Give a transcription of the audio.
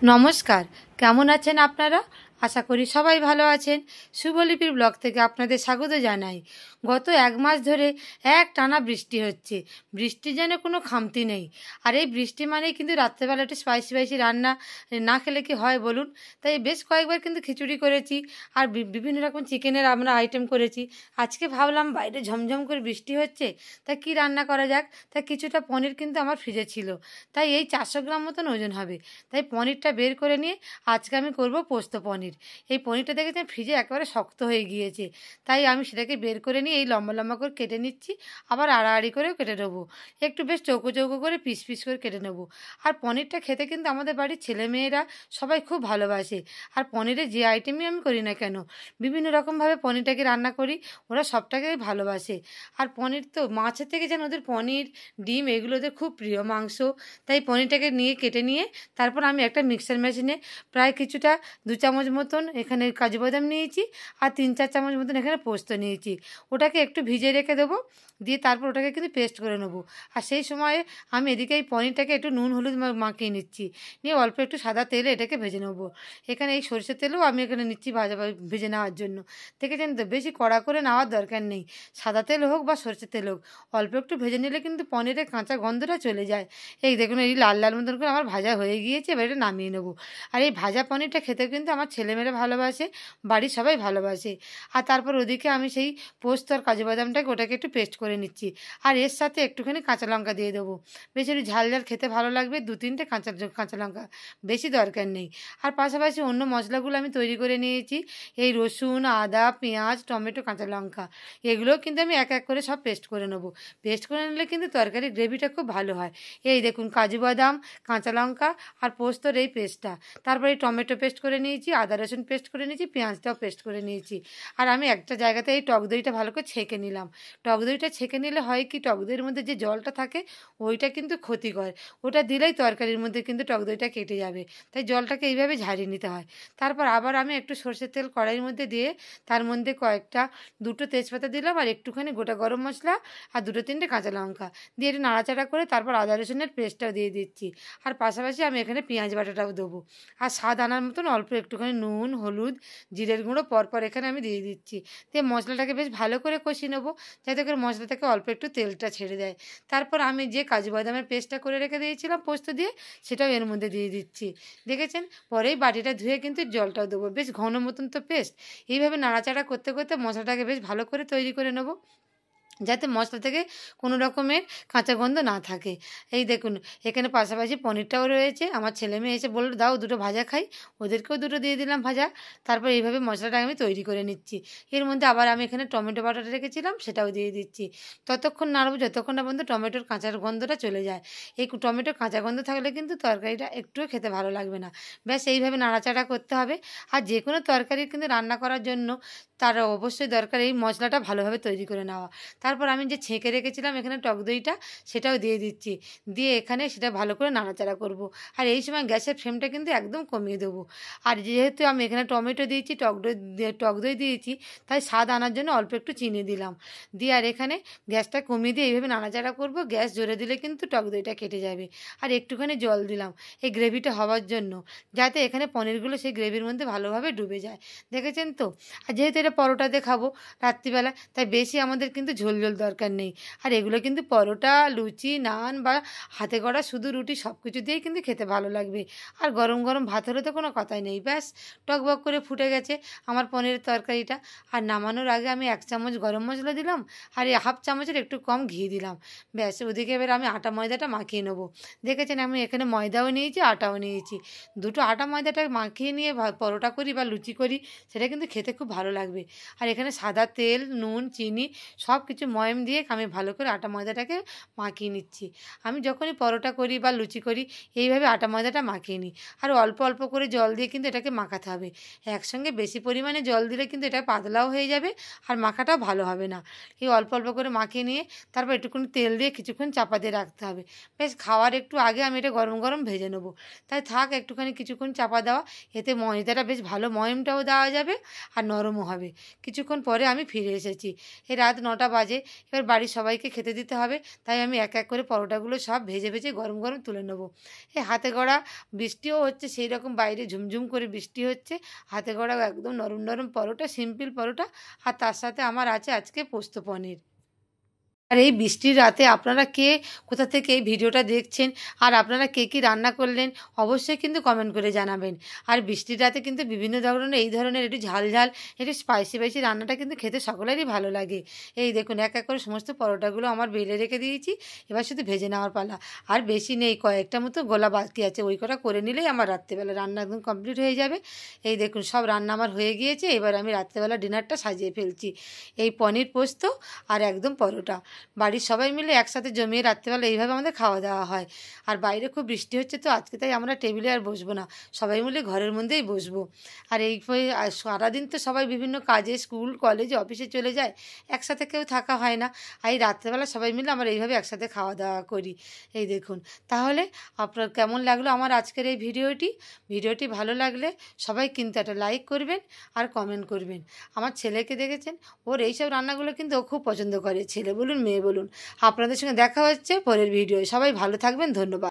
নমস্কার, কেমন আছেন আপনারা? আশা করি সবাই ভালো আছেন। শুভলিপির ব্লগ থেকে আপনাদের স্বাগত জানাই। গত এক মাস ধরে টানা বৃষ্টি হচ্ছে। বৃষ্টির যেন কোনো খামতি নেই। আর এই বৃষ্টি মানেই কিন্তু রাত্রেবেলা একটু স্পাইসি রান্না না খেলে কি হয় বলুন? তাই বেশ কয়েকবার কিন্তু খিচুড়ি করেছি আর বিভিন্ন রকম চিকেনের আমরা আইটেম করেছি। আজকে ভাবলাম বাইরে ঝমঝম করে বৃষ্টি হচ্ছে, তাই কি রান্না করা যাক। তাই কিছুটা পনির কিন্তু আমার ফ্রিজে ছিল, তাই এই 400 গ্রাম মতন ওজন হবে। তাই পনিরটা বের করে নিয়ে আজকে আমি করব পোস্ত পনির। এই পনিরটা দেখেছেন ফ্রিজে একেবারে শক্ত হয়ে গিয়েছে, তাই আমি সেটাকে বের করে নিয়ে এই লম্বা লম্বা করে কেটে নিচ্ছি। আবার আড়াআড়ি করেও কেটে নেবো, একটু বেশ চৌকো চৌকো করে পিস পিস করে কেটে নেবো। আর পনিরটা খেতে কিন্তু আমাদের বাড়ির ছেলেমেয়েরা সবাই খুব ভালোবাসে। আর পনিরের যে আইটেমই আমি করি না কেন, বিভিন্ন রকমভাবে পনিরটাকে রান্না করি, ওরা সবটাকেই ভালোবাসে। আর পনির তো মাছের থেকে যেন ওদের পনির, ডিম এগুলো ওদের খুব প্রিয়, মাংস। তাই পনিরটাকে নিয়ে কেটে নিয়ে তারপর আমি একটা মিক্সার মেশিনে প্রায় কিছুটা 2 চামচ মতন এখানে কাজু বাদাম নিয়েছি, আর 3-4 চামচ মতন এখানে পোস্ত নিয়েছি। ওটাকে একটু ভিজে রেখে দেবো, দিয়ে তারপর ওটাকে কিন্তু পেস্ট করে নেবো। আর সেই সময়ে আমি এদিকে এই পনিরটাকে একটু নুন হলুদ মাখিয়ে নিচ্ছি, নিয়ে অল্প একটু সাদা তেলে এটাকে ভেজে নেবো। এখানে এই সরষের তেলেও আমি এখানে নিচ্ছি ভেজে নেওয়ার জন্য। দেখেছেন তো, বেশি কড়া করে নেওয়ার দরকার নেই। সাদা তেল হোক বা সরষের তেল হোক, অল্প একটু ভেজে নিলে কিন্তু পনিরের কাঁচা গন্ধটা চলে যায়। এই দেখুন, এই লাল লাল মতন করে আমার ভাজা হয়ে গিয়েছে, এবার এটা নামিয়ে নেবো। আর এই ভাজা পনিরটা খেতে কিন্তু আমার ছেলেমেয়েরা ভালোবাসে, বাড়ির সবাই ভালোবাসে। আর তারপর ওদিকে আমি সেই পোস্ত আর কাজু বাদামটাকে ওটাকে একটু পেস্ট করে নিচ্ছি। আর এর সাথে একটুখানি কাঁচা লঙ্কা দিয়ে দেবো, বেশ একটু ঝাল ঝাল খেতে ভালো লাগবে। 2-3টে কাঁচা লঙ্কা, বেশি দরকার নেই। আর পাশাপাশি অন্য মশলাগুলো আমি তৈরি করে নিয়েছি। এই রসুন, আদা, পেঁয়াজ, টমেটো, কাঁচা লঙ্কা, এগুলোও কিন্তু আমি এক এক করে সব পেস্ট করে নেবো। পেস্ট করে নিলে কিন্তু তরকারির গ্রেভিটা খুব ভালো হয়। এই দেখুন, কাজু বাদাম, কাঁচা লঙ্কা আর পোস্তর এই পেস্টটা, তারপরে এই টমেটো পেস্ট করে নিয়েছি, আদা রসুন পেস্ট করে নিয়েছি, পেঁয়াজটাও পেস্ট করে নিয়েছি। আর আমি একটা জায়গাতে এই টক দইটা ভালো করে ছেঁকে নিলাম। টক দইটা ছেঁকে নিলে হয় কি, টক দইয়ের মধ্যে যে জলটা থাকে ওইটা কিন্তু ক্ষতিকর, ওটা দিলেই তরকারির মধ্যে কিন্তু টক দইটা কেটে যাবে। তাই জলটাকে এইভাবে ঝারিয়ে নিতে হয়। তারপর আবার আমি একটু সরষের তেল কড়াইয়ের মধ্যে দিয়ে তার মধ্যে দুটো তেজপাতা দিলাম, আর একটুখানি গোটা গরম মশলা, আর 2-3টে কাঁচা লঙ্কা দিয়ে একটু নাড়াচাড়া করে তারপর আদা রসুনের পেস্টটাও দিয়ে দিচ্ছি। আর পাশাপাশি আমি এখানে পেঁয়াজ বাটাটাও দেবো। আর স্বাদ আনার মতন অল্প একটুখানি নুন, হলুদ, জিরের গুঁড়ো পরপর এখানে আমি দিয়ে দিচ্ছি। দিয়ে মশলাটাকে বেশ ভালো করে কষিয়ে নেবো, যাতে করে মশলা থেকে অল্প একটু তেলটা ছেড়ে দেয়। তারপর আমি যে কাজু বাদামের পেস্টটা করে রেখে দিয়েছিলাম পোস্ত দিয়ে, সেটাও এর মধ্যে দিয়ে দিচ্ছি। দেখেছেন, পরেই বাটিটা ধুয়ে কিন্তু জলটাও দেবো। বেশ ঘন মতন তো পেস্ট। এইভাবে নাড়াচাড়া করতে করতে মশলাটাকে বেশ ভালো করে তৈরি করে নেবো, যাতে মশলা থেকে কোনো রকমের কাঁচা গন্ধ না থাকে। এই দেখুন, এখানে পাশাপাশি পনিরটাও রয়েছে। আমার ছেলে মেয়ে এসে বলল দাও দুটো ভাজা খাই, ওদেরকেও দুটো দিয়ে দিলাম ভাজা। তারপর এইভাবে মশলাটা আমি তৈরি করে নিচ্ছি। এর মধ্যে আবার আমি এখানে টমেটো বাটাটা রেখেছিলাম, সেটাও দিয়ে দিচ্ছি। ততক্ষণ নাড়বো যতক্ষণ না পর্যন্ত টমেটোর কাঁচা গন্ধটা চলে যায়। এই টমেটোর কাঁচা গন্ধ থাকলে কিন্তু তরকারিটা একটুও খেতে ভালো লাগবে না। ব্যাস এইভাবে নাড়াচাড়া করতে হবে। আর যে কোনো তরকারি কিন্তু রান্না করার জন্য তার অবশ্যই দরকার এই মশলাটা ভালোভাবে তৈরি করে নেওয়া। তারপর আমি যে ছেঁকে রেখেছিলাম এখানে টক দইটা, সেটাও দিয়ে দিচ্ছি। দিয়ে এখানে সেটা ভালো করে নাড়াচাড়া করব। আর এই সময় গ্যাসের ফ্লেমটা কিন্তু একদম কমিয়ে দেবো। আর যেহেতু আমি এখানে টমেটো দিয়েছি, টক দই দিয়েছি, তাই স্বাদ আনার জন্য অল্প একটু চিনি দিলাম। দিয়ে আর এখানে গ্যাসটা কমিয়ে দিয়ে এইভাবে নাড়াচাড়া করব। গ্যাস জোরে দিলে কিন্তু টক দইটা কেটে যাবে। আর একটুখানি জল দিলাম এই গ্রেভিটা হওয়ার জন্য, যাতে এখানে পনিরগুলো সেই গ্রেভির মধ্যে ভালোভাবে ডুবে যায়। দেখেছেন তো? আর যেহেতু এটা পরোটাতে খাবো রাত্রিবেলা, তাই বেশি আমাদের কিন্তু ঝোল ঝোল দরকার নেই। আর এগুলো কিন্তু পরোটা, লুচি, নান বা হাতে গড়া শুধু রুটি সব কিছু দিয়েই কিন্তু খেতে ভালো লাগবে। আর গরম গরম ভাত হলে তো কোনো কথাই নেই। ব্যাস, টকবক করে ফুটে গেছে আমার পনিরের তরকারিটা। আর নামানোর আগে আমি 1 চামচ গরম মশলা দিলাম, আর এই হাফ চামচের একটু কম ঘি দিলাম। ব্যাস, ওদিকে এবার আমি আটা ময়দাটা মাখিয়ে নেবো। দেখেছেন, আমি এখানে ময়দাও নিয়েছি, আটাও নিয়েছি। দুটো আটা ময়দাটা মাখিয়ে নিয়ে পরোটা করি বা লুচি করি, সেটা কিন্তু খেতে খুব ভালো লাগবে। আর এখানে সাদা তেল, নুন, চিনি সব কিছু ময়ম দিয়ে আমি ভালো করে আটা ময়দাটাকে মাখিয়ে নিচ্ছি। আমি যখনই পরোটা করি বা লুচি করি এইভাবে আটা ময়দাটা মাখিয়ে নিই। আর অল্প অল্প করে জল দিয়ে কিন্তু এটাকে মাখাতে হবে। একসঙ্গে বেশি পরিমাণে জল দিলে কিন্তু এটা পাতলাও হয়ে যাবে, আর মাখাটাও ভালো হবে না। এই অল্প অল্প করে মাখিয়ে নিয়ে তারপর একটুখানি তেল দিয়ে কিছুক্ষণ চাপা দিয়ে রাখতে হবে। বেশ খাওয়ার একটু আগে আমি এটা গরম গরম ভেজে নেবো। তাই থাক একটুখানি কিছুক্ষণ চাপা দেওয়া, এতে ময়দাটা বেশ ভালো ময়মটাও দেওয়া যাবে আর নরমও হবে। হবে। কিছুক্ষণ পরে আমি ফিরে এসেছি। এই রাত 9টা বাজে। এবার বাড়ির সবাইকে খেতে দিতে হবে, তাই আমি এক এক করে পরোটাগুলো সব ভেজে ভেজে গরম গরম তুলে নেবো। এই হাতে গড়া বৃষ্টিও হচ্ছে, সেই রকম বাইরে ঝুমঝুম করে বৃষ্টি হচ্ছে। হাতে গড়া একদম নরম নরম পরোটা, সিম্পল পরোটা, আর তার সাথে আমার আছে আজকে পোস্ত পনির। আর এই বৃষ্টির রাতে আপনারা কে কোথা থেকে এই ভিডিওটা দেখছেন, আর আপনারা কে কী রান্না করলেন, অবশ্যই কিন্তু কমেন্ট করে জানাবেন। আর বৃষ্টির রাতে কিন্তু বিভিন্ন ধরনের এই ধরনের একটু ঝাল ঝাল, একটু স্পাইসি স্পাইসি রান্নাটা কিন্তু খেতে সকলেরই ভালো লাগে। এই দেখুন এক এক করে সমস্ত পরোটাগুলো আমার বেলে রেখে দিয়েছি। এবার শুধু ভেজে নেওয়ার পালা। আর বেশি নেই, কয়েকটা মতো গোলা বাকি আছে, ওই কটা করে নিলেই আমার রাত্রেবেলা রান্না একদম কমপ্লিট হয়ে যাবে। এই দেখুন সব রান্না আমার হয়ে গিয়েছে। এবার আমি রাত্রেবেলা ডিনারটা সাজিয়ে ফেলছি। এই পনির পোস্ত আর একদম পরোটা, বাড়ির সবাই মিলে একসাথে জমিয়ে রাত্রেবেলা এইভাবে আমাদের খাওয়া দাওয়া হয়। আর বাইরে খুব বৃষ্টি হচ্ছে, তো আজকে তাই আমরা টেবিলে আর বসবো না, সবাই মিলে ঘরের মধ্যেই বসবো। আর এই আর সারাদিন তো সবাই বিভিন্ন কাজে, স্কুল কলেজ অফিসে চলে যায়, একসাথে কেউ থাকা হয় না। আর এই রাত্রেবেলা সবাই মিলে আমরা এইভাবে একসাথে খাওয়া দাওয়া করি। এই দেখুন, তাহলে আপনার কেমন লাগলো আমার আজকের এই ভিডিওটি ভালো লাগলে সবাই কিন্তু একটা লাইক করবেন আর কমেন্ট করবেন। আমার ছেলেকে দেখেছেন, ওর এইসব রান্নাগুলো কিন্তু ও খুব পছন্দ করে, ছেলে বলুন মেয়ে বলুন। আপনাদের সঙ্গে দেখা হচ্ছে পরের ভিডিওয়। সবাই ভালো থাকবেন, ধন্যবাদ।